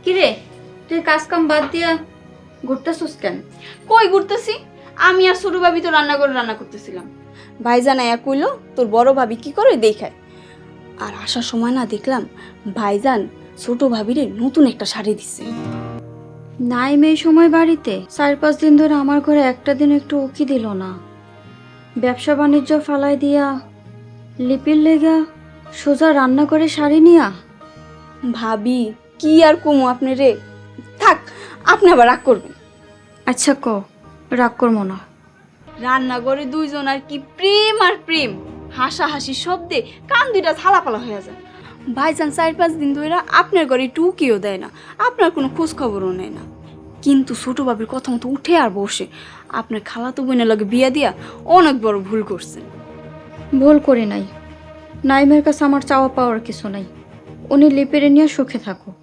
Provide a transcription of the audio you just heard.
কিরে, তুই কাজ কাম বাদ দিয়া ঘুরতেছিস কেন? কই ঘুরতেছি? আমি আর ছোট ভাবি তো রান্না করতেছিলাম। ভাইজান আয়া কইলো তোর বড় ভাবি কি করে দেখায়। আর আসার সময় না দেখলাম ভাইজান ছোট ভাবিরে নতুন একটা শাড়ি দিছে। নাইম এই সময় বাড়িতে 4-5 দিন ধরে আমার ঘরে একটা দিন একটু উকি দিল না। ব্যবসা বাণিজ্য ফালাই দিয়া লিপির লেগা সোজা রান্না করে শাড়ি নিয়া। ভাবি কি আর কমু আপনি রে। থাক, আপনি আবার রাগ করবেন। আচ্ছা ক, রাগ করবো না। রান্নাঘরে দুইজন আর কি প্রেম আর প্রেম, হাসাহাসি শব্দে কান দুইটা থালাপালা হয়ে যায়। ভাইজান 4-5 দিন ধরে আপনার ঘরে টুকিও দেয় না, আপনার কোনো খোঁজ খবরও নেয় না। কিন্তু ছোট বাবির কথা মতো উঠে আর বসে। আপনার খালাতো বোনের লগে বিয়া দিয়া অনেক বড় ভুল করছেন। ভুল করি নাই। নাইমের কাছে আমার চাওয়া পাওয়ার কিছু নাই। উনি লিপিরে নিয়ে সুখে থাকুক।